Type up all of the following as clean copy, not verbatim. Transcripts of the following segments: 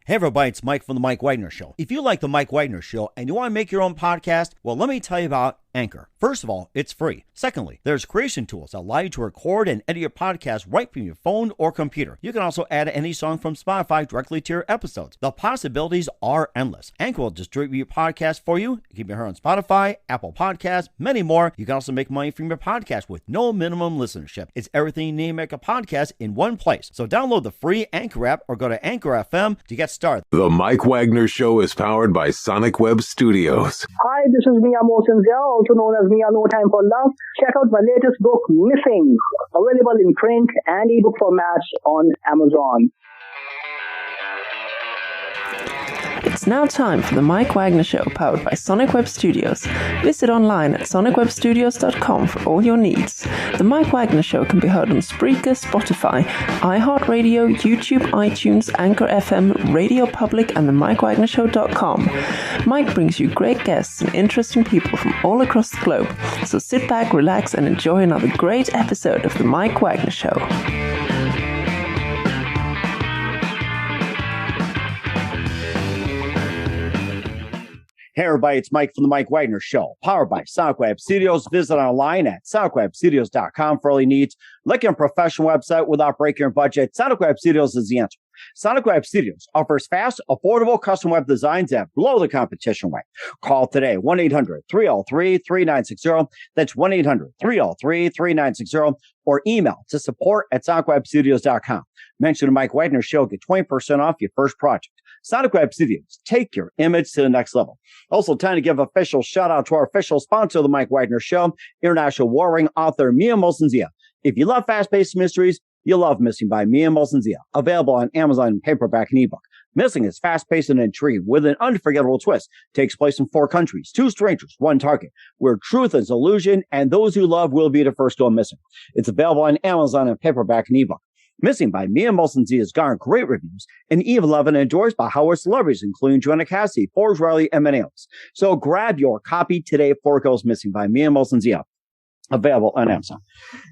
Hey everybody, it's Mike from The Mike Wagner Show. If you like The Mike Wagner Show and you want to make your own podcast, well, let me tell you about Anchor. First of all, it's free. Secondly, there's creation tools that allow you to record and edit your podcast right from your phone or computer. You can also add any song from Spotify directly to your episodes. The possibilities are endless. Anchor will distribute your podcast for you. You can be heard on Spotify, Apple Podcasts, many more. You can also make money from your podcast with no minimum listenership. It's everything you need to make a podcast in one place. So download the free Anchor app or go to Anchor FM to get started. The Mike Wagner Show is powered by Sonic Web Studios. Hi, this is Mia Mosensia, also known as Mia No Time for Love. Check out my latest book, Missing, available in print and ebook formats on Amazon. It's now time for the Mike Wagner Show, powered by Sonic Web Studios. Visit online at sonicwebstudios.com for all your needs. The Mike Wagner Show can be heard on Spreaker, Spotify, iHeartRadio, YouTube, iTunes, Anchor FM, Radio Public, and the MikeWagnerShow.com. Mike brings you great guests and interesting people from all across the globe. So sit back, relax, and enjoy another great episode of the Mike Wagner Show. Hey everybody, it's Mike from The Mike Wagner Show, powered by Sonic Web Studios. Visit online at sonicwebstudios.com for all your needs. Like a professional website without breaking your budget, Sonic Web Studios is the answer. Sonic Web Studios offers fast, affordable custom web designs that blow the competition away. Call today, 1-800-303-3960. That's 1-800-303-3960. Or email to support@sonicwebstudios.com. Mention the Mike Wagner Show, get 20% off your first project. Sonic Web Studios, take your image to the next level. Also, time to give official shout out to our official sponsor of the Mike Wagner Show, international warring author Mia Mosensia. If you love fast-paced mysteries, you'll love Missing by Mia Mosensia, available on Amazon in paperback and ebook. Missing is fast-paced and intriguing with an unforgettable twist. Takes place in 4 countries, 2 strangers, 1 target, where truth is illusion and those who love will be the first to go missing. It's available on Amazon in paperback and ebook. Missing by Mia Mosensia has garnered great reviews and even loved and endorsed by Howard celebrities, including Joanna Cassidy, Forbes Riley, and many others. So grab your copy today before it goes missing by Mia Mosensia. Available on Amazon.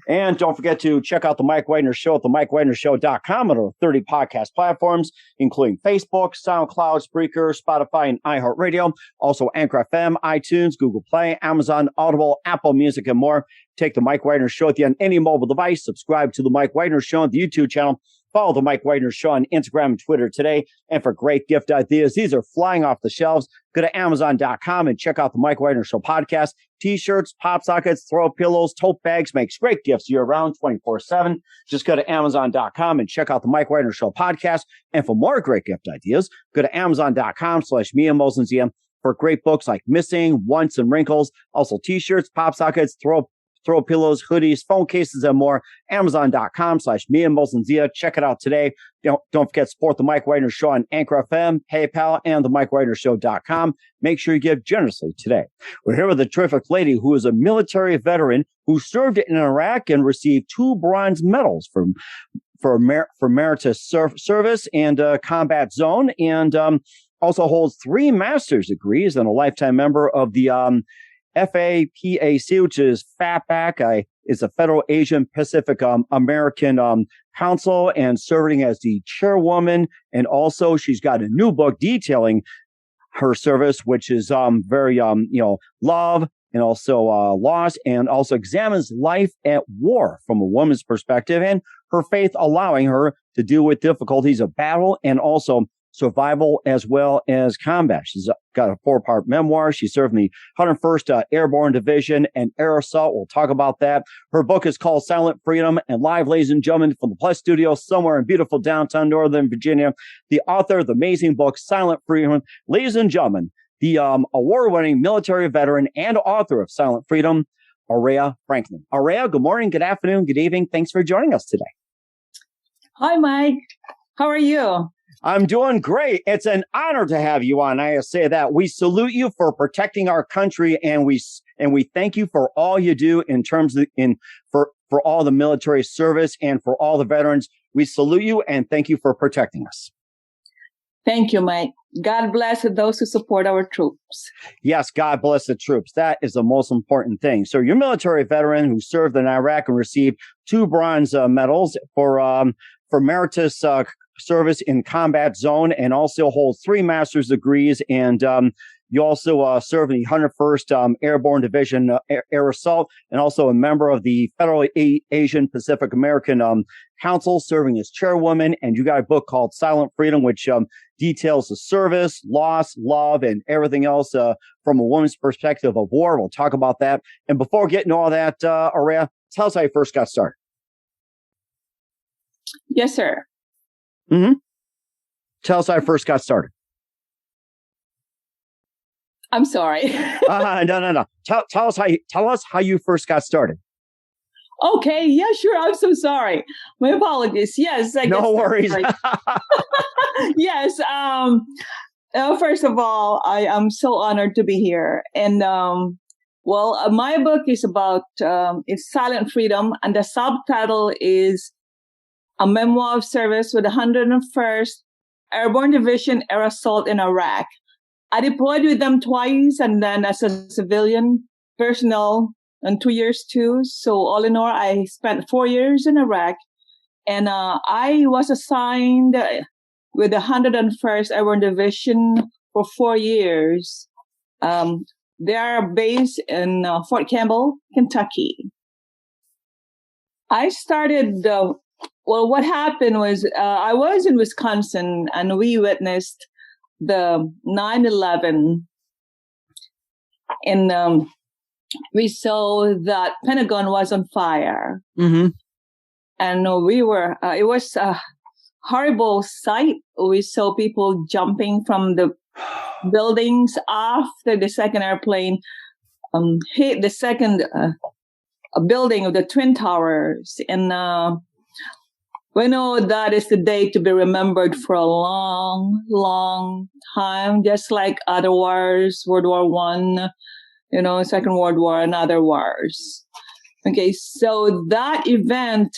And don't forget to check out the Mike Wagner Show at themikewagnershow.com on over 30 podcast platforms, including Facebook, SoundCloud, Spreaker, Spotify, and iHeartRadio. Also Anchor FM, iTunes, Google Play, Amazon, Audible, Apple Music, and more. Take the Mike Wagner Show with you on any mobile device. Subscribe to the Mike Wagner Show on the YouTube channel. Follow the Mike Wagner Show on Instagram and Twitter today. And for great gift ideas, these are flying off the shelves. Go to Amazon.com and check out the Mike Wagner Show podcast. T-shirts, pop sockets, throw pillows, tote bags, makes great gifts year-round, 24/7. Just go to Amazon.com and check out the Mike Wagner Show podcast. And for more great gift ideas, go to Amazon.com/Mia Mosensia for great books like Missing, Once, and Wrinkles. Also T-shirts, pop sockets, throw pillows, hoodies, phone cases, and more. Amazon.com/Mia Mosensia. Check it out today. Don't forget to support the Mike Wagner Show on Anchor FM, PayPal, and the MikeWagnerShow.com. Make sure you give generously today. We're here with a terrific lady who is a military veteran who served in Iraq and received 2 bronze medals for meritorious service and combat zone, and also holds 3 master's degrees and a lifetime member of the FAPAC, which is FAPAC, is a Federal Asian Pacific American Council, and serving as the chairwoman. And also she's got a new book detailing her service, which is very love and also loss, and also examines life at war from a woman's perspective and her faith, allowing her to deal with difficulties of battle and also survival as well as combat. She's got a 4-part memoir. She served in the 101st Airborne Division and Air Assault. We'll talk about that. Her book is called Silent Freedom, and live, ladies and gentlemen, from the Plus Studio somewhere in beautiful downtown Northern Virginia, the author of the amazing book, Silent Freedom. Ladies and gentlemen, the award-winning military veteran and author of Silent Freedom, Aurea Franklin. Aurea, good morning, good afternoon, good evening. Thanks for joining us today. Hi, Mike. How are you? I'm doing great. It's an honor to have you on. I say that we salute you for protecting our country, and we thank you for all you do in terms of for all the military service and for all the veterans. We salute you and thank you for protecting us. Thank you, Mike. God bless those who support our troops. Yes, God bless the troops. That is the most important thing. So you're a military veteran who served in Iraq and received 2 bronze medals for meritorious service in combat zone and also hold 3 master's degrees. And you also serve in the 101st Airborne Division Air Assault, and also a member of the Federal Asian Pacific American Council, serving as chairwoman. And you got a book called Silent Freedom, which details the service, loss, love, and everything else from a woman's perspective of war. We'll talk about that. And before getting all that, Aurea, tell us how you first got started. Yes, sir. Mm-hmm. Tell us how you first got started. I'm sorry. No. Tell us how you first got started. Okay. Yeah, sure. I'm so sorry. My apologies. Yes. No worries. Yes. First of all, I am so honored to be here. And my book is about it's Silent Freedom, and the subtitle is A Memoir of Service with the 101st Airborne Division Air Assault in Iraq. I deployed with them twice, and then as a civilian personnel, and 2 years too. So all in all, I spent 4 years in Iraq, and I was assigned with the 101st Airborne Division for 4 years. They are based in Fort Campbell, Kentucky. I started, what happened was I was in Wisconsin, and we witnessed the 9/11, and we saw that Pentagon was on fire. Mm-hmm. And we were, it was a horrible sight. We saw people jumping from the buildings after the second airplane hit the second building of the Twin Towers. And we know that is the day to be remembered for a long, long time, just like other wars, World War I, Second World War, and other wars. Okay, so that event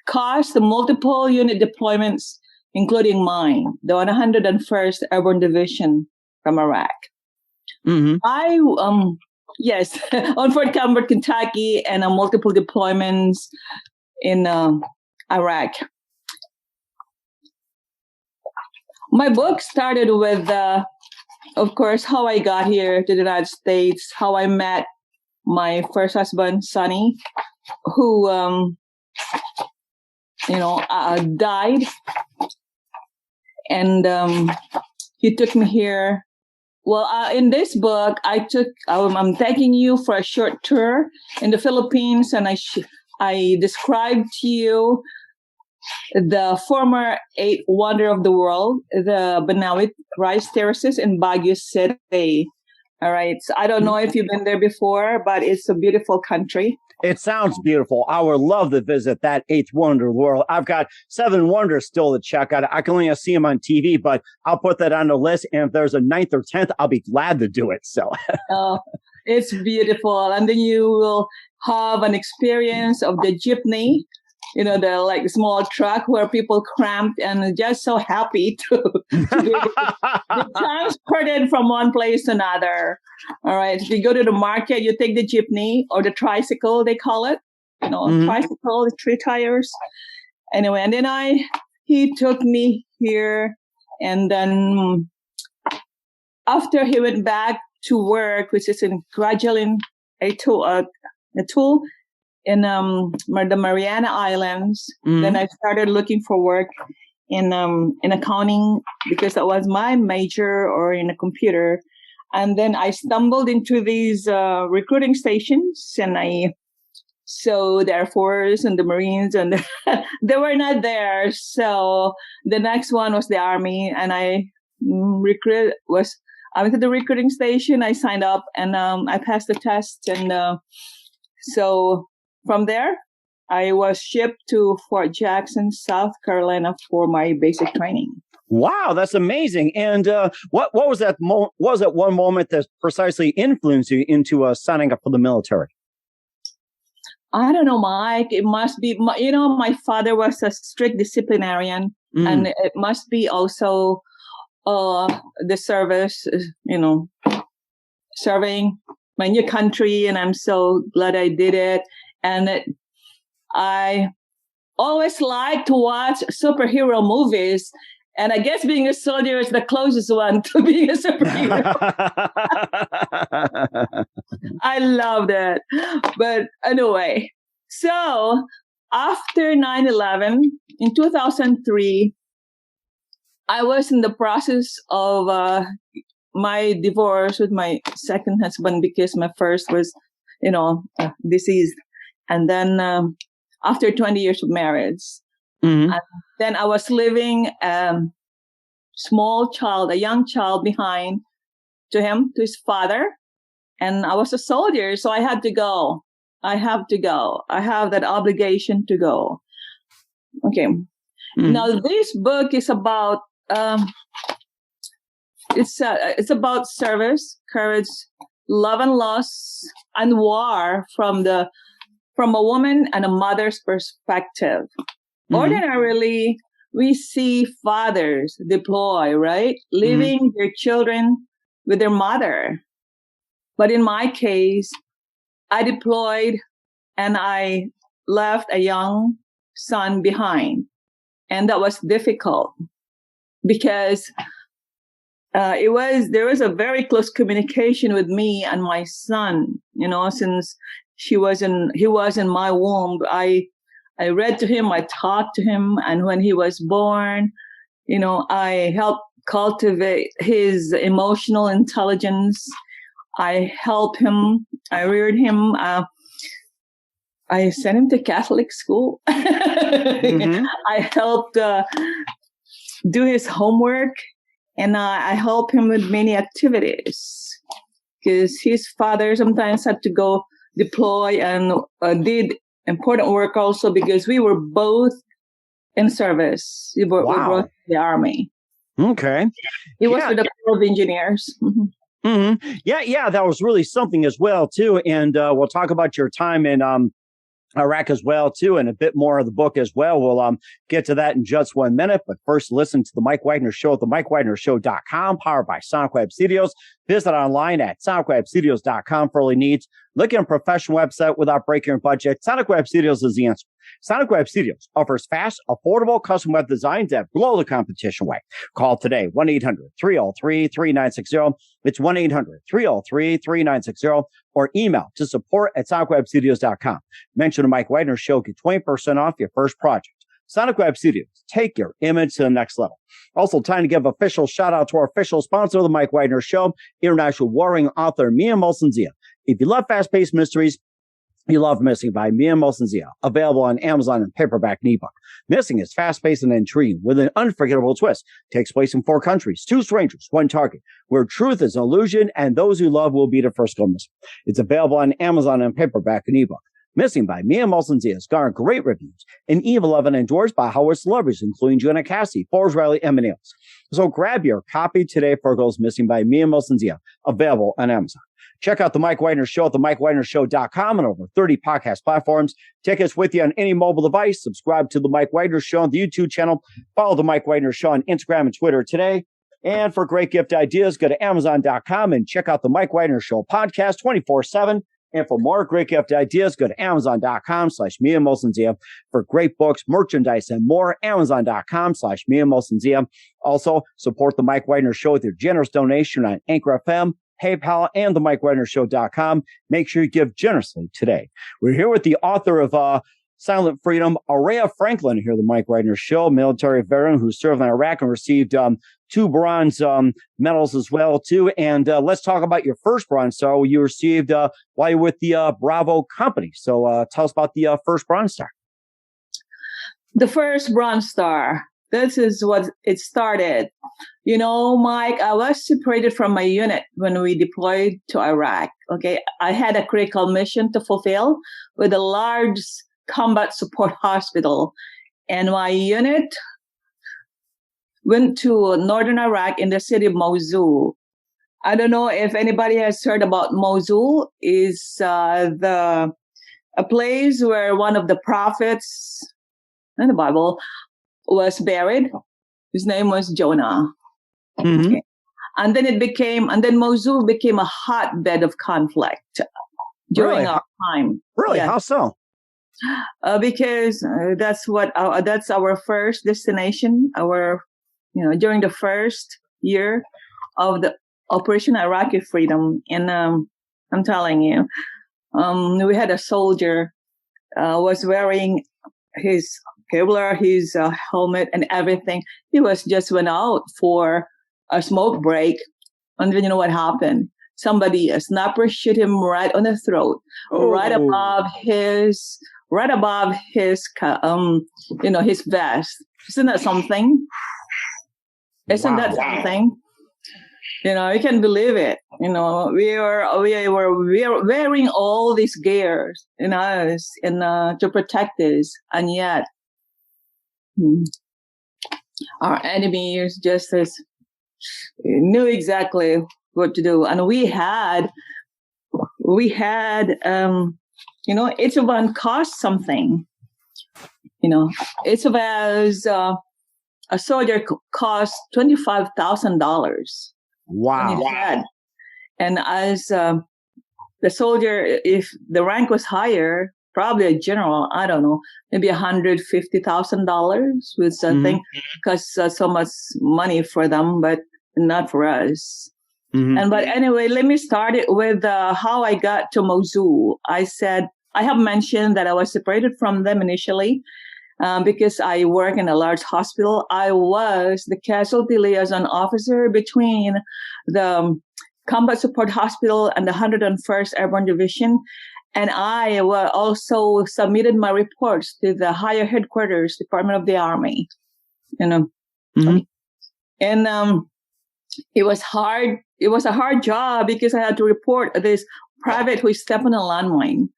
caused multiple unit deployments, including mine, the 101st Airborne Division from Iraq. Mm-hmm. Yes, on Fort Campbell, Kentucky, and multiple deployments in Iraq. My book started with, of course, how I got here to the United States, how I met my first husband, Sonny, who, died. And he took me here. Well, in this book, I'm taking you for a short tour in the Philippines, and I described to you the former 8th wonder of the world, the Banawit rice terraces in Baguio City. All right. So I don't know if you've been there before, but it's a beautiful country. It sounds beautiful. I would love to visit that 8th wonder of the world. I've got 7 wonders still to check out. I can only see them on TV, but I'll put that on the list. And if there's a 9th or 10th, I'll be glad to do it. So it's beautiful. And then you will have an experience of the jeepney, the small truck where people cramped and just so happy to be transported from one place to another. All right. If you go to the market, you take the jeepney or the tricycle, they call it, tricycle, 3 tires. Anyway, and then he took me here, and then after he went back to work, which is in Kwajalein Atoll, in the Mariana Islands. Then I started looking for work in accounting, because that was my major, or in a computer. And then I stumbled into these recruiting stations, and I saw the Air Force and the Marines, and they were not there. So the next one was the Army, and I went to the recruiting station. I signed up, and I passed the test, and so from there, I was shipped to Fort Jackson, South Carolina, for my basic training. Wow, that's amazing. And what was that? Was it one moment that precisely influenced you into signing up for the military? I don't know, Mike. It must be, my father was a strict disciplinarian, and it must be also the service, serving my new country, and I'm so glad I did it. And always liked to watch superhero movies. And I guess being a soldier is the closest one to being a superhero. I loved it. But anyway, so after 9/11, in 2003, I was in the process of my divorce with my second husband because my first was, deceased. And then after 20 years of marriage, and then I was leaving a young child behind to his father. And I was a soldier, so I had to go. I have that obligation to go. Okay. Now this book is about it's about service, courage, love and loss, and war from a woman and a mother's perspective. Ordinarily, we see fathers deploy, right? Leaving their children with their mother. But in my case, I deployed and I left a young son behind. And that was difficult because there was a very close communication with me and my son, since he was in my womb. I read to him, I talked to him, and when he was born, I helped cultivate his emotional intelligence. I helped him, I reared him, I sent him to Catholic school. I helped do his homework, and I helped him with many activities because his father sometimes had to go deploy and did important work also because we were both in service. We were both in the Army. Okay. He was with the Corps of Engineers. Yeah, that was really something as well, too. And we'll talk about your time in Iraq as well, too, and a bit more of the book as well. We'll get to that in just 1 minute. But first, listen to the Mike Wagner Show at themikewagnershow.com, powered by Sonic Web Studios. Visit online at sonicwebstudios.com for all your needs. Look at a professional website without breaking your budget. Sonic Web Studios is the answer. Sonic Web Studios offers fast, affordable custom web designs that blow the competition away. Call today, 1-800-303-3960. It's 1-800-303-3960, or email to support@sonicwebstudios.com. Mention the Mike Wagner Show, get 20% off your first project. Sonic Web Studios, take your image to the next level. Also, time to give official shout out to our official sponsor of the Mike Wagner Show, international warring author Mia Molson-Zia. If you love fast-paced mysteries, you love Missing by Mia Molson-Zia, available on Amazon in paperback and ebook. Missing is fast-paced and intriguing with an unforgettable twist. Takes place in 4 countries, 2 strangers, 1 target, where truth is an illusion and those who love will be the first to go missing. It's available on Amazon in paperback and ebook. Missing by Mia Molson-Zia has garnered great reviews and even loved and endorsed by Hollywood celebrities, including Joanna Cassidy, Forbes Riley, and many others. So grab your copy today for Goes Missing by Mia Molson-Zia, available on Amazon. Check out the Mike Wagner Show at themikewagnershow.com and over 30 podcast platforms. Take us with you on any mobile device. Subscribe to the Mike Wagner Show on the YouTube channel. Follow the Mike Wagner Show on Instagram and Twitter today. And for great gift ideas, go to Amazon.com and check out the Mike Wagner Show podcast 24/7. And for more great gift ideas, go to Amazon.com/Mia Molson-Zia. For great books, merchandise, and more, Amazon.com/Mia Molson-Zia. Also, support the Mike Wagner Show with your generous donation on Anchor FM, PayPal, and the MikeWagnerShow.com. Make sure you give generously today. We're here with the author of Silent Freedom, Aurea Franklin, here at the Mike Wagner Show, military veteran who served in Iraq and received 2 bronze medals as well, too. And let's talk about your first bronze star you received while you're with the Bravo Company. So tell us about the first bronze star. The first bronze star. This is what it started. Mike, I was separated from my unit when we deployed to Iraq. Okay. I had a critical mission to fulfill with a large combat support hospital. And my unit went to northern Iraq in the city of Mosul. I don't know if anybody has heard about Mosul. Is a place where one of the prophets in the Bible was buried. His name was Jonah. Okay. And then Mosul became a hotbed of conflict during our time. Really? Yeah. How so? Because that's our first destination. During the first year of the Operation Iraqi Freedom, and I'm telling you, we had a soldier was wearing his Kevlar, his helmet, and everything. He was just went out for a smoke break, and then you know what happened? A sniper, shoot him right on the throat, right above his his vest. Isn't that something? Isn't that something? You can believe it. We are wearing all these gears in us to protect us, and yet our enemies just knew exactly what to do. And we had each one cost something. Each of us a soldier cost $25,000. Wow. And as the soldier, if the rank was higher, probably a general, I don't know, maybe $150,000 with something, because so much money for them, but not for us. But anyway, let me start it with how I got to Mosul. I have mentioned that I was separated from them initially because I work in a large hospital. I was the casualty liaison officer between the Combat Support Hospital and the 101st Airborne Division. And I also submitted my reports to the higher headquarters, Department of the Army. And it was hard. It was a hard job because I had to report this private who stepped on a landmine.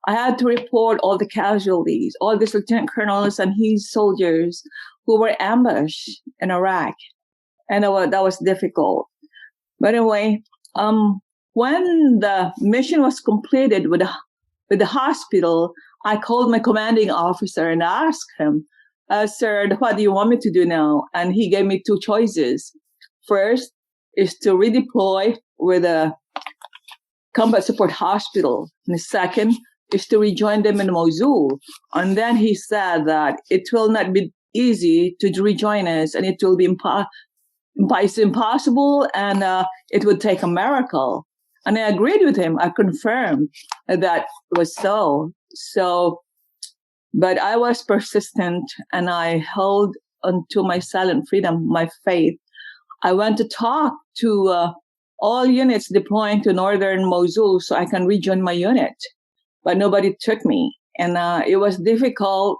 I had to report all the casualties, all these lieutenant colonels and his soldiers who were ambushed in Iraq. And that was difficult. But anyway, when the mission was completed with the hospital, I called my commanding officer and asked him, sir, what do you want me to do now? And he gave me two choices. First is to redeploy with a combat support hospital. And the second is to rejoin them in Mosul. And then he said that it will not be easy to rejoin us, and it will be impossible, and it would take a miracle. And I agreed with him. I confirmed that was so. But I was persistent, and I held onto my silent freedom, my faith. I went to talk to all units deploying to northern Mosul so I can rejoin my unit. But nobody took me. And it was difficult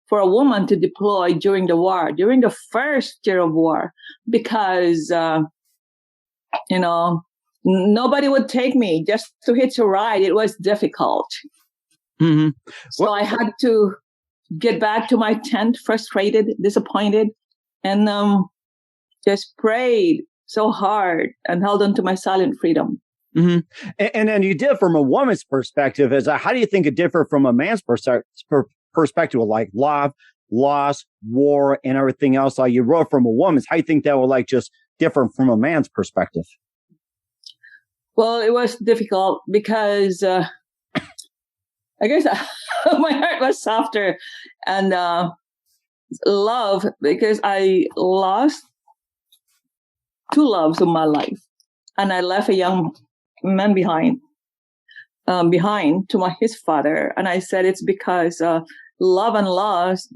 for a woman to deploy during the war, during the first year of war, because, nobody would take me just to hitch a ride. It was difficult. So I had to get back to my tent, frustrated, disappointed, and just prayed so hard and held on to my silent freedom. And then you did from a woman's perspective. How do you think it differed from a man's perspective, like love, loss, war, and everything else? You wrote from a woman's. How do you think that would just different from a man's perspective? Well, it was difficult because I guess my heart was softer, and love, because I lost two loves in my life, and I left a young man behind to his father. And I said it's because love and loss.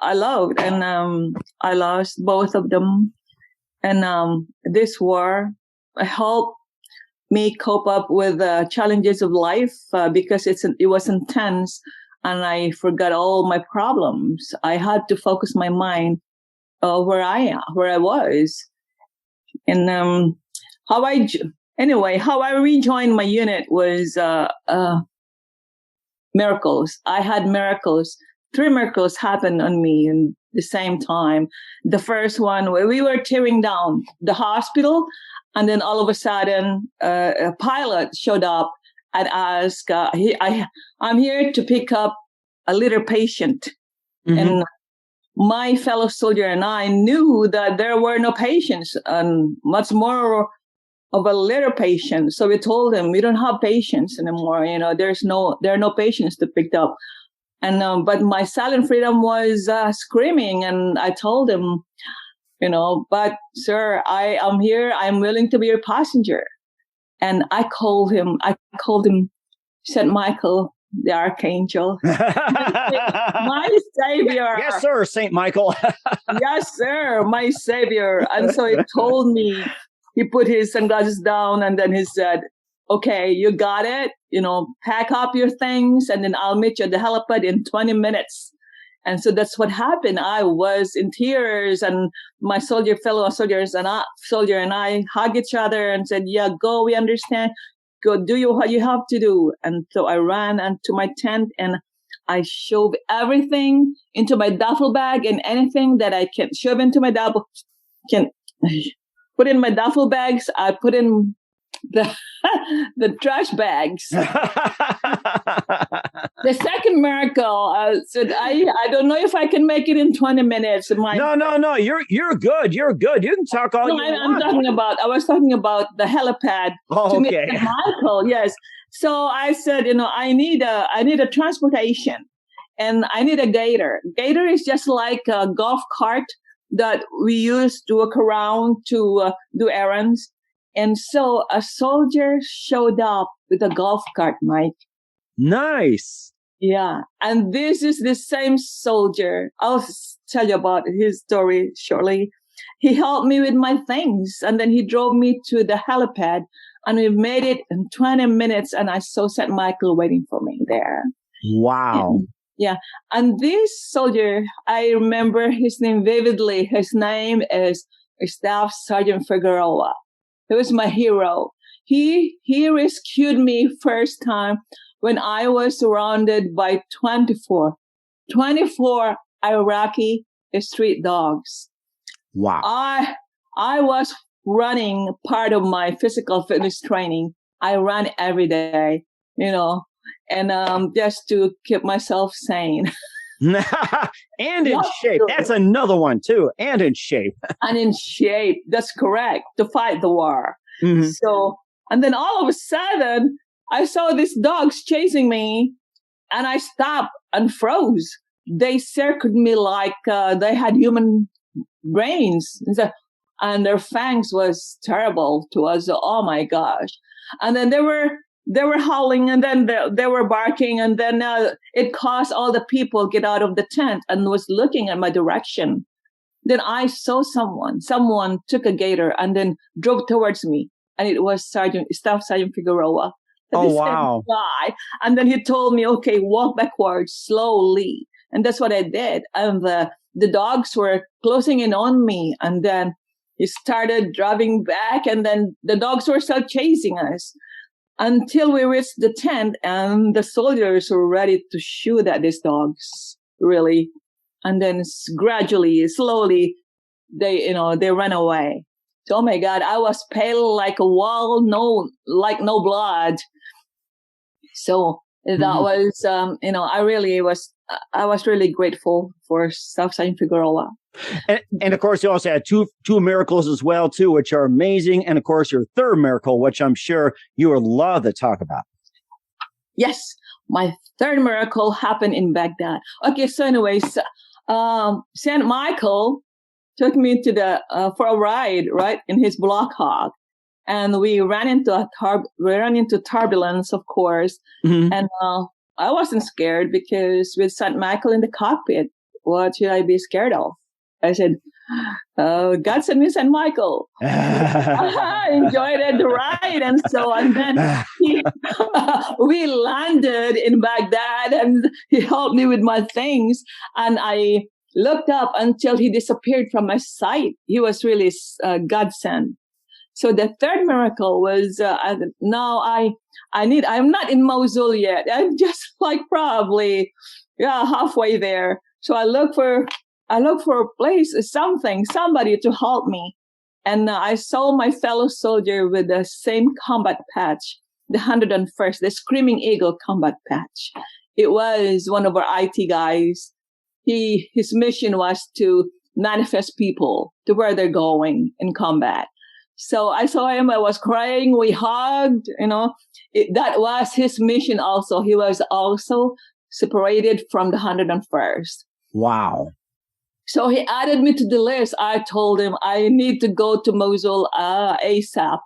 I loved, and I lost both of them. And this war helped me cope up with the challenges of life because it was intense, and I forgot all my problems. I had to focus my mind where I was, and how I rejoined my unit was miracles. I had miracles. 3 miracles happened on me in the same time. The first one, where we were tearing down the hospital, and then all of a sudden, a pilot showed up and asked, I'm here to pick up a little patient. And my fellow soldier and I knew that there were no patients, and much more of a little patient. So we told him, we don't have patients anymore. There are no patients to pick up. And but my silent freedom was screaming, and I told him, but sir, I am here. I'm willing to be your passenger. And I called him, St. Michael, the Archangel. My savior. Yes, sir, St. Michael. Yes, sir, my savior. And so he told me, he put his sunglasses down, and then he said, okay, you got it. Pack up your things, and then I'll meet you at the helipad in 20 minutes. And so that's what happened. I was in tears, and my fellow soldiers and I hug each other and said, yeah, go, we understand. Go do what you have to do. And so I ran into my tent, and I shoved everything into my duffel bag, and anything that I can shove into my can put in my duffel bags. I put in the trash bags. The second miracle, said, I don't know if I can make it in 20 minutes. No, you're good. You're good. You can talk all you want. I was talking about the helipad. Oh, okay. Michael, yes. So I said, I need a transportation, and I need a gator. Gator is just like a golf cart that we use to walk around to do errands. And so a soldier showed up with a golf cart, Mike. Nice. Yeah. And this is the same soldier. I'll tell you about his story shortly. He helped me with my things, and then he drove me to the helipad, and we made it in 20 minutes, and I saw St. Michael waiting for me there. Wow. Yeah. And this soldier, I remember his name vividly. His name is Staff Sergeant Figueroa. He was my hero. He rescued me first time when I was surrounded by 24 Iraqi street dogs. Wow. I was running part of my physical fitness training. I ran every day, and just to keep myself sane. And in shape. That's another one too. And in shape. And in shape. That's correct. To fight the war. Mm-hmm. So, and then all of a sudden, I saw these dogs chasing me, and I stopped and froze. They circled me like they had human brains, and their fangs was terrible to us. Oh my gosh! And then they were howling, and then they were barking, and then it caused all the people get out of the tent and was looking at my direction. Then I saw someone took a gator and then drove towards me, and it was Staff Sergeant Figueroa. Oh, wow. Guy. And then he told me, okay, walk backwards slowly. And that's what I did. And the dogs were closing in on me, and then he started driving back, and then the dogs were still chasing us until we reached the tent, and the soldiers were ready to shoot at these dogs, really. And then gradually, slowly, they ran away. So, oh my God, I was pale like a wall, no blood. So that was, I was really grateful for Staff Sergeant Figueroa. And of course, you also had two miracles as well, too, which are amazing. And of course, your third miracle, which I'm sure you would love to talk about. Yes, my third miracle happened in Baghdad. Okay, so anyways, St. Michael took me to for a ride, right, in his Black Hawk, and we ran into turbulence, of course, and I wasn't scared because with St. Michael in the cockpit, what should I be scared of? I said, God sent me St. Michael. I enjoyed the ride. And then we landed in Baghdad, and he helped me with my things. And I looked up until he disappeared from my sight. He was really God sent. So the third miracle was, I'm not in Mosul yet. I'm just like probably, halfway there. So I look for a place, somebody to help me. And I saw my fellow soldier with the same combat patch, the 101st, the Screaming Eagle combat patch. It was one of our IT guys. His mission was to manifest people to where they're going in combat. So I saw him, I was crying, we hugged, that was his mission also. He was also separated from the 101st. Wow. So he added me to the list. I told him I need to go to Mosul ASAP.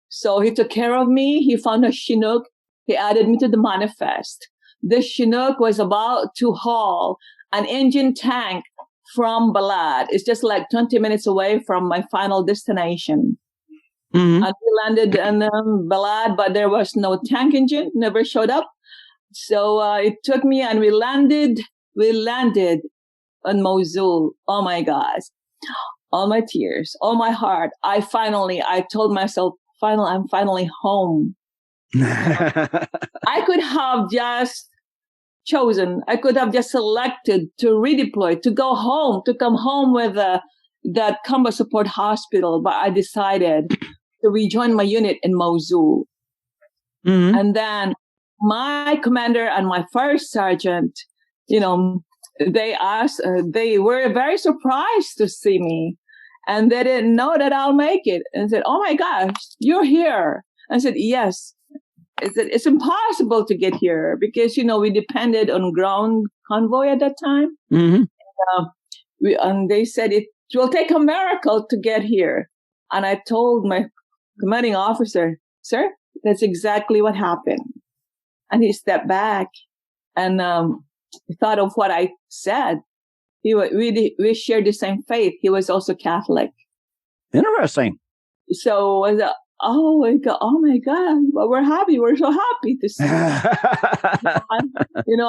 So he took care of me. He found a Chinook. He added me to the manifest. This Chinook was about to haul an engine tank from Balad. It's just like 20 minutes away from my final destination. Mm-hmm. And we landed in Balad, but there was no tank engine, never showed up. So it took me, and we landed in Mosul. Oh my gosh. All my tears, all my heart. I told myself, I'm finally home. I could have just chosen, I could have just selected to redeploy, to go home, to come home with that combat support hospital. But I decided to rejoin my unit in Mosul. Mm-hmm. And then my commander and my first sergeant, they were very surprised to see me. And they didn't know that I'll make it. And said, "Oh my gosh, you're here." I said, "Yes." It's impossible to get here because, we depended on ground convoy at that time. Mm-hmm. And they said it will take a miracle to get here. And I told my commanding officer, "Sir, that's exactly what happened." And he stepped back and thought of what I said. We shared the same faith. He was also Catholic. Interesting. So I said, oh my God, well, we're happy. We're so happy to see you.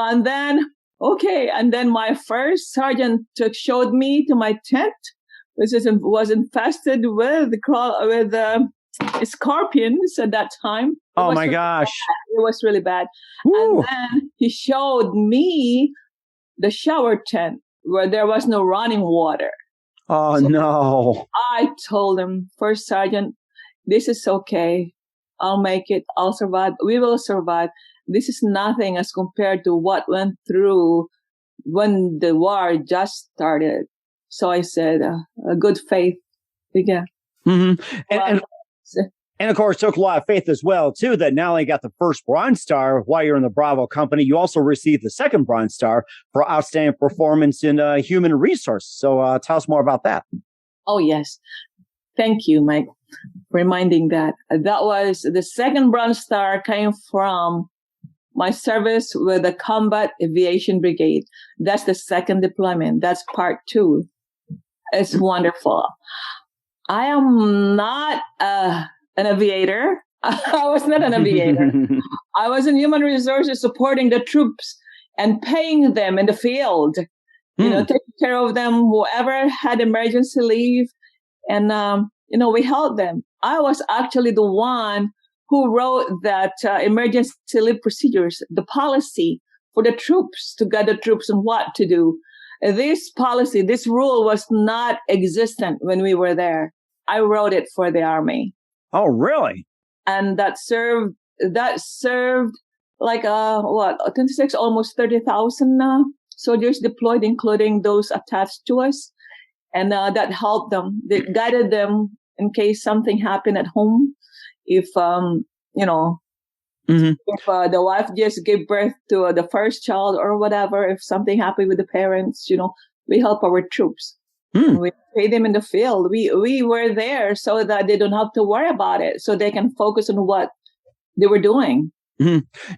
And then my first sergeant showed me to my tent, which was infested with scorpions at that time. Oh my gosh. It was really bad. Woo. And then he showed me the shower tent where there was no running water. Oh, so no. I told him, "First Sergeant, this is okay. I'll make it. I'll survive. We will survive. This is nothing as compared to what went through when the war just started." So I said, a good faith. Yeah. Mm-hmm. And of course, took a lot of faith as well, too, that not only got the first Bronze Star while you're in the Bravo company, you also received the second Bronze Star for outstanding performance in human resources. So tell us more about that. Oh, yes. Thank you, Mike, for reminding that. That was the second Bronze Star came from my service with the Combat Aviation Brigade. That's the second deployment. That's part 2. It's wonderful. I am not an aviator. I was not an aviator. I was in human resources supporting the troops and paying them in the field, taking care of them, whoever had emergency leave. And, we helped them. I was actually the one who wrote that emergency leave procedures, the policy for the troops, to guide the troops on what to do. This policy, this rule was not existent when we were there. I wrote it for the Army. Oh, really? And that served like 26, almost 30,000 soldiers deployed, including those attached to us. And that helped them. They guided them in case something happened at home. If if the wife just gave birth to the first child or whatever, if something happened with the parents, we help our troops. We pay them in the field. We were there so that they don't have to worry about it, so they can focus on what they were doing.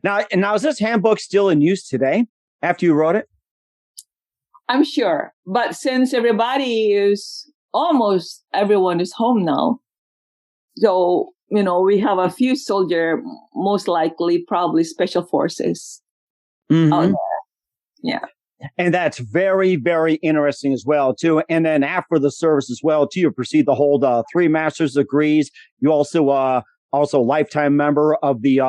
Now, is this handbook still in use today after you wrote it? I'm sure. But since almost everyone is home now, so, we have a few soldiers, most likely, probably special forces out there. Yeah. And that's very, very interesting as well, too. And then after the service as well, too, you proceed to hold 3 master's degrees. You also a lifetime member of the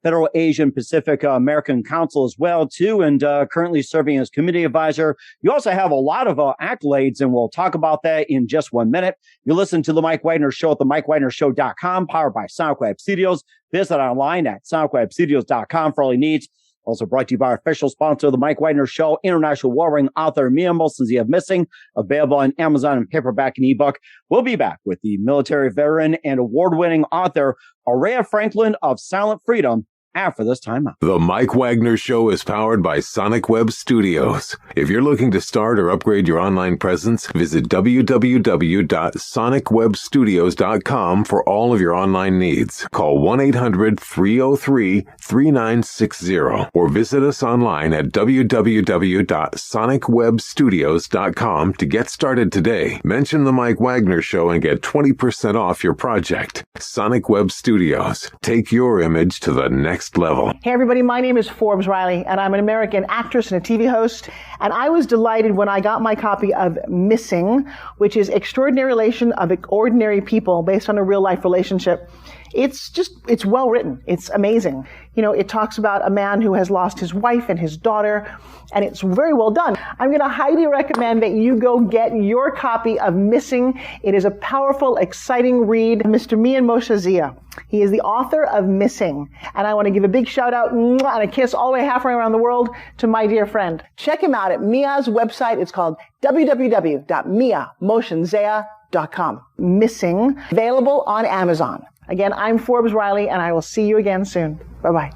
Federal Asian Pacific American Council as well, too, and currently serving as committee advisor. You also have a lot of accolades, and we'll talk about that in just 1 minute. You listen to The Mike Wagner Show at themikewagnershow.com, powered by Sonic Web Studios. Visit online at sonicwebstudios.com for all your needs. Also brought to you by our official sponsor of The Mike Wagner Show, international warring author Mia Molson's Missing, available on Amazon and paperback and ebook. We'll be back with the military veteran and award-winning author Aurea Franklin of Silent Freedom after this timeout. The Mike Wagner Show is powered by Sonic Web Studios. If you're looking to start or upgrade your online presence, visit www.sonicwebstudios.com for all of your online needs. Call 1-800-303-3960 or visit us online at www.sonicwebstudios.com to get started today. Mention the Mike Wagner Show and get 20% off your project. Sonic Web Studios. Take your image to the next level. Hey everybody, my name is Forbes Riley and I'm an American actress and a TV host, and I was delighted when I got my copy of Missing, which is Extraordinary Relation of Ordinary People based on a real life relationship. It's well written. It's amazing. You know, it talks about a man who has lost his wife and his daughter, and it's very well done. I'm going to highly recommend that you go get your copy of Missing. It is a powerful, exciting read. Mr. Mian Moshe Zia. He is the author of Missing. And I want to give a big shout out and a kiss all the way halfway around the world to my dear friend. Check him out at Mia's website. It's called www.miamoshenzea.com. Missing. Available on Amazon. Again, I'm Forbes Riley, and I will see you again soon. Bye-bye.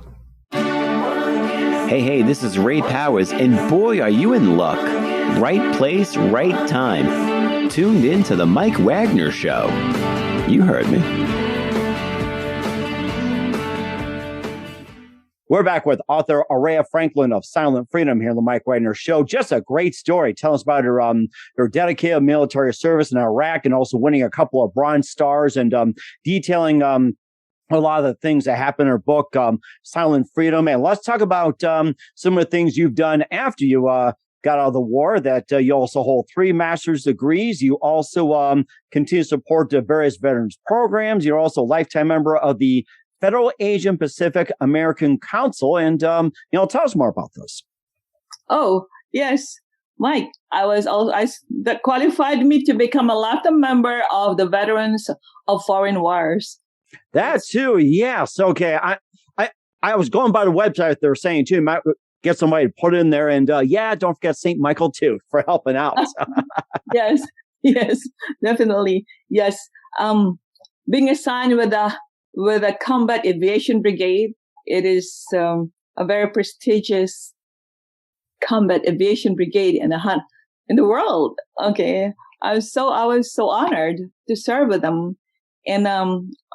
Hey, this is Ray Powers, and boy, are you in luck. Right place, right time. Tuned in to the Mike Wagner Show. You heard me. We're back with author Aurea Franklin of Silent Freedom here on the Mike Wagner Show. Just a great story. Tell us about her dedicated military service in Iraq and also winning a couple of Bronze Stars and detailing a lot of the things that happen in her book, Silent Freedom. And let's talk about some of the things you've done after you got out of the war, that you also hold 3 master's degrees. You also continue to support the various veterans programs. You're also a lifetime member of the Federal Asian Pacific American Council. And, tell us more about this. Oh, yes, Mike, that qualified me to become a lifetime member of the Veterans of Foreign Wars. That too. Yes. Okay. I was going by the website. They're saying too, might get somebody to put in there, and don't forget St. Michael too for helping out. Yes, definitely. Yes. Being assigned with a combat aviation brigade, it is a very prestigious combat aviation brigade in the world. Okay, I was so honored to serve with them, and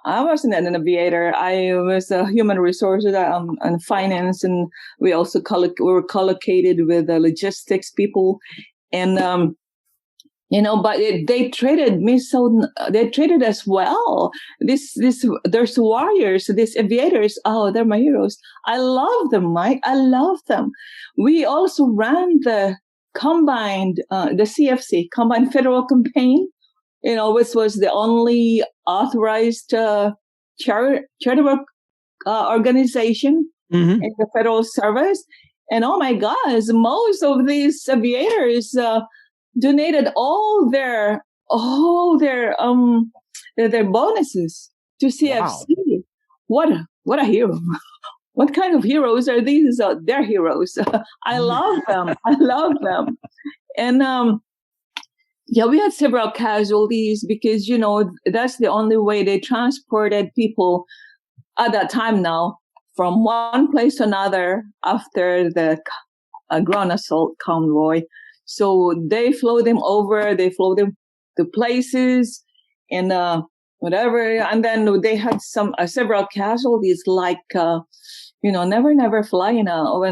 I wasn't an aviator. I was a human resources and finance, and we also were collocated with the logistics people, and but they treated me they treated us well. There's warriors, these aviators. Oh, they're my heroes. I love them, Mike. I love them. We also ran the combined, the CFC, Combined Federal Campaign, which was the only authorized charitable organization in the federal service. And oh my gosh, most of these aviators donated all their bonuses to CFC. Wow. What a hero! What kind of heroes are these? They're heroes. I love them. And we had several casualties because that's the only way they transported people at that time now from one place to another after the ground assault convoy. So they flow them to places and whatever. And then they had several casualties, like, never fly when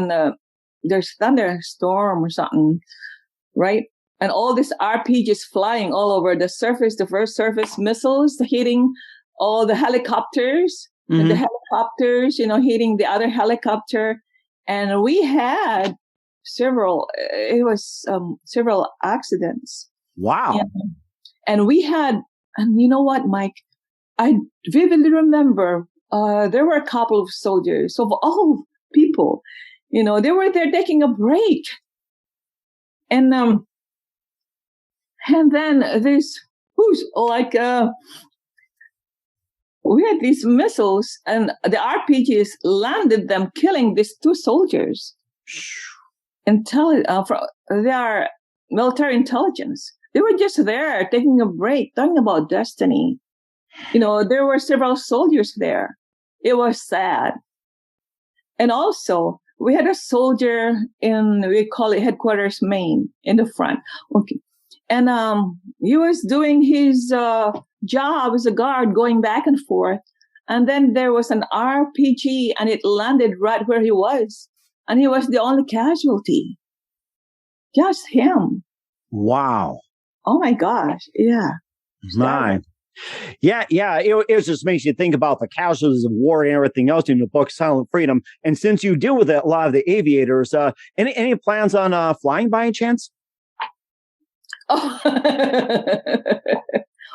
there's thunderstorm or something, right? And all these RPGs flying all over the surface, the first surface missiles hitting all the helicopters, and the helicopters, hitting the other helicopter. And we had several accidents. Wow. And we had, and you know what, Mike? I vividly remember there were a couple of soldiers, of all people, they were there taking a break. And then this, we had these missiles, and the RPGs landed them, killing these 2 soldiers. They are military intelligence. They were just there taking a break, talking about destiny. There were several soldiers there. It was sad. And also, we had a soldier we call it headquarters main in the front. Okay. And he was doing his job as a guard, going back and forth. And then there was an RPG, and it landed right where he was. And he was the only casualty. Just him. Wow. Oh, my gosh. Yeah. My. Yeah. It just makes you think about the casualties of war and everything else in the book, Silent Freedom. And since you deal with a lot of the aviators, any plans on flying by any chance? Oh,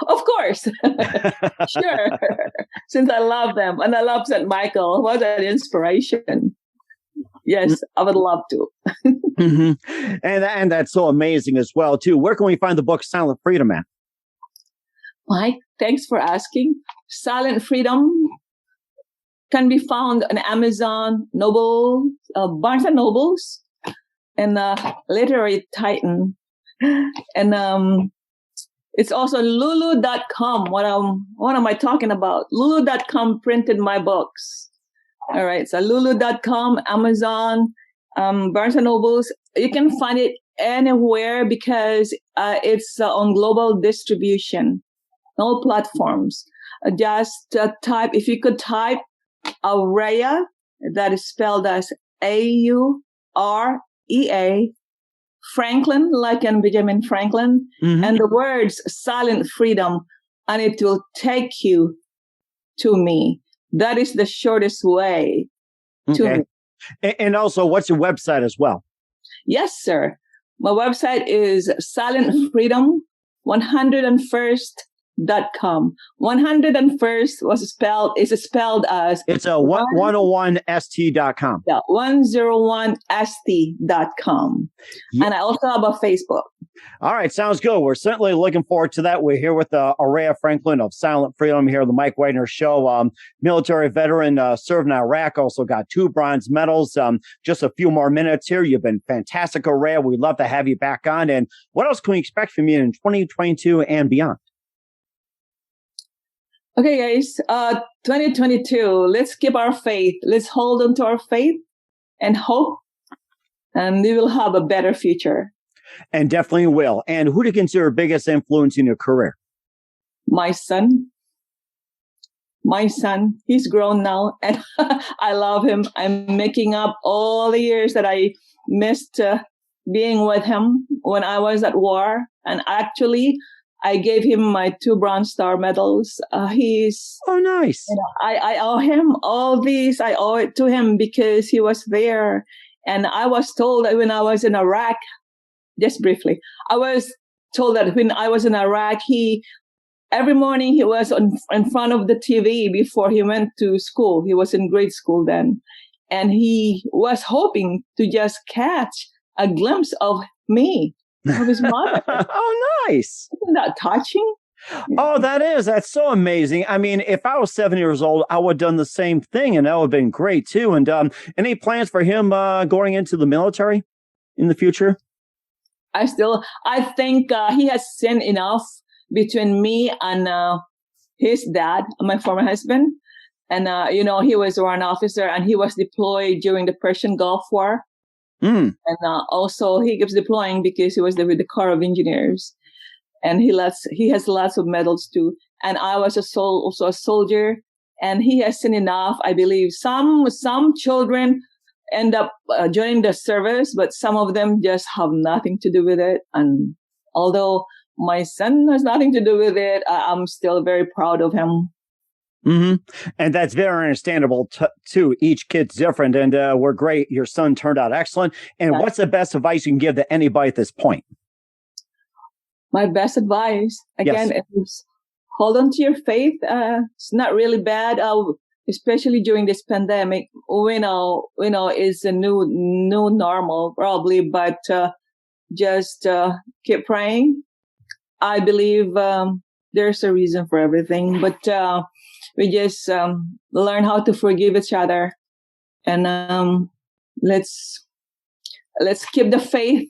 of course. Sure. Since I love them and I love St. Michael, what an inspiration. Yes, I would love to. Mm-hmm. And that's so amazing as well, too. Where can we find the book Silent Freedom at? Mike, thanks for asking. Silent Freedom can be found on Amazon, Noble, Barnes and Nobles, and Literary Titan. And it's also Lulu.com. What am I talking about? Lulu.com printed my books. All right. So Lulu.com, Amazon, Barnes and Nobles. You can find it anywhere because it's on global distribution. No platforms. Just type, if you could type Aurea, that is spelled as Aurea, Franklin, like in Benjamin Franklin, and the words Silent Freedom, and it will take you to me. That is the shortest way to me. And also, what's your website as well? Yes, sir. My website is silentfreedom101st.com. 101st is spelled as it's a 101st.com. Yeah, 101st.com. Yeah. And I also have a Facebook. All right, sounds good. We're certainly looking forward to that. We're here with Aurea Franklin of Silent Freedom here on the Mike Wagner Show. Military veteran, served in Iraq, also got 2 bronze medals. Just a few more minutes here. You've been fantastic, Aurea. We'd love to have you back on. And what else can we expect from you in 2022 and beyond? Okay, guys, 2022, let's keep our faith. Let's hold on to our faith and hope, and we will have a better future. And definitely will. And who do you consider biggest influence in your career? My son. He's grown now, and I love him. I'm making up all the years that I missed being with him when I was at war. And actually, I gave him my 2 Bronze Star medals. He's nice. You know, I owe him all these. I owe it to him because he was there. And I was told that when I was in Iraq, just briefly, I was told that when I was in Iraq, every morning he was in front of the TV before he went to school. He was in grade school then. And he was hoping to just catch a glimpse of me. Of his mother. Oh, nice. Isn't that touching? Oh, that's so amazing. I mean, if I was 7 years old, I would have done the same thing, and that would have been great too. And any plans for him going into the military in the future? I think he has seen enough between me and his dad, my former husband. And, he was a warrant officer, and he was deployed during the Persian Gulf War. And also he keeps deploying because he was there with the Corps of Engineers, and he has lots of medals too. And I was also a soldier, and he has seen enough. I believe some children end up joining the service, but some of them just have nothing to do with it. And although my son has nothing to do with it, I'm still very proud of him. And that's very understandable too. Each kid's different, and we're great. Your son turned out excellent. And what's the best advice you can give to anybody at this point? My best advice, again, is hold on to your faith. It's not really bad, especially during this pandemic. We know it's a new normal probably, but just keep praying. I believe there's a reason for everything, but we just learn how to forgive each other, and let's keep the faith,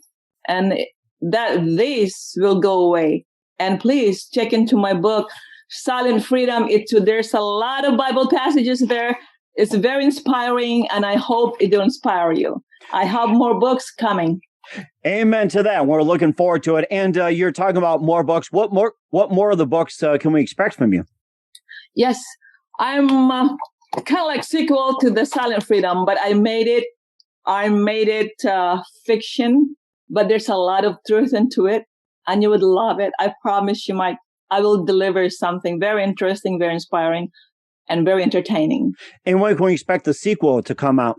and that this will go away. And please check into my book, Silent Freedom. There's a lot of Bible passages there It's very inspiring, and I hope it will inspire you. I have more books coming. Amen to that. We're looking forward to it. And you're talking about more books. What more of the books can we expect from you? Yes, I'm kind of like sequel to The Silent Freedom, but I made it fiction, but there's a lot of truth into it, and you would love it. I promise you, Mike. I will deliver something very interesting, very inspiring, and very entertaining. And when can we expect the sequel to come out?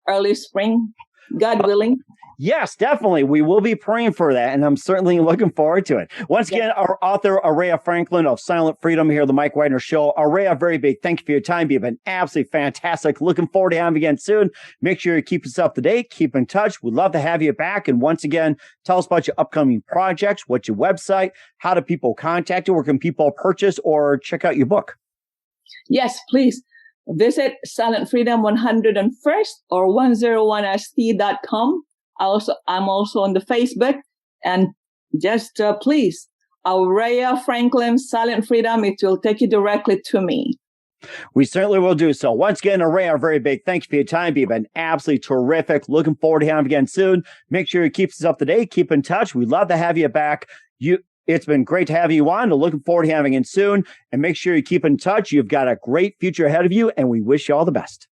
Early spring, God willing. Yes, definitely. We will be praying for that, and I'm certainly looking forward to it. Once again, our author, Aurea Franklin of Silent Freedom here on the Mike Wagner Show. Aurea, very big thank you for your time. You've been absolutely fantastic. Looking forward to having you again soon. Make sure you keep us up to date. Keep in touch. We'd love to have you back. And once again, tell us about your upcoming projects, what's your website, how do people contact you, where can people purchase or check out your book? Yes, please. Visit Silent Freedom 101st or 101st.com. I'm also on the Facebook, and just please, Aurea Franklin, Silent Freedom. It will take you directly to me. We certainly will do so. Once again, Aurea, very big thank you for your time. You've been absolutely terrific. Looking forward to having you again soon. Make sure you keep us up to date. Keep in touch. We'd love to have you back. It's been great to have you on. Looking forward to having you soon. And make sure you keep in touch. You've got a great future ahead of you, and we wish you all the best.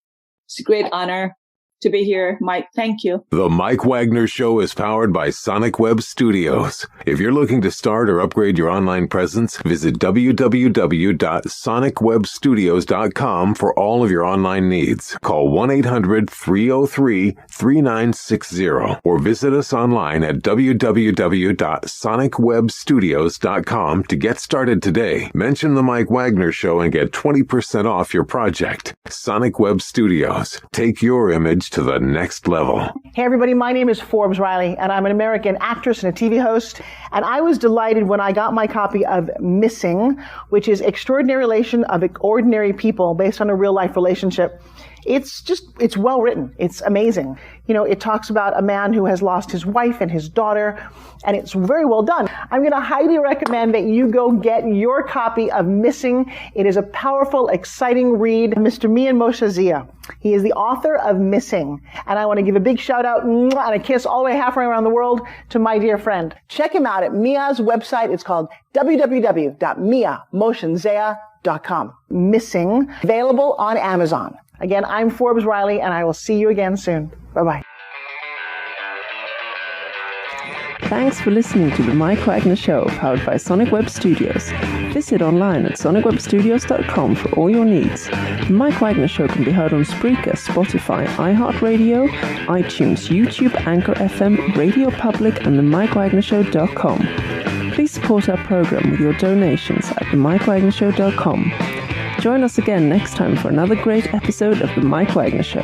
It's a great honor to be here, Mike. Thank you. The Mike Wagner Show is powered by Sonic Web Studios. If you're looking to start or upgrade your online presence, visit www.sonicwebstudios.com for all of your online needs. Call 1-800-303-3960 or visit us online at www.sonicwebstudios.com to get started today. Mention the Mike Wagner Show and get 20% off your project. Sonic Web Studios. Take your image to the next level. Hey everybody, my name is Forbes Riley, and I'm an American actress and a TV host. And I was delighted when I got my copy of Missing, which is Extraordinary Relation of Ordinary People based on a real life relationship. It's well written. It's amazing. You know, it talks about a man who has lost his wife and his daughter, and it's very well done. I'm going to highly recommend that you go get your copy of Missing. It is a powerful, exciting read. Mr. Mian Moshe Zia. He is the author of Missing. And I want to give a big shout out and a kiss all the way halfway around the world to my dear friend. Check him out at Mia's website. It's called www.miamoshenzea.com. Missing, available on Amazon. Again, I'm Forbes Riley, and I will see you again soon. Bye-bye. Thanks for listening to The Mike Wagner Show, powered by Sonic Web Studios. Visit online at sonicwebstudios.com for all your needs. The Mike Wagner Show can be heard on Spreaker, Spotify, iHeartRadio, iTunes, YouTube, Anchor FM, Radio Public, and themikewagnershow.com. Please support our program with your donations at themikewagnershow.com. Join us again next time for another great episode of The Mike Wagner Show.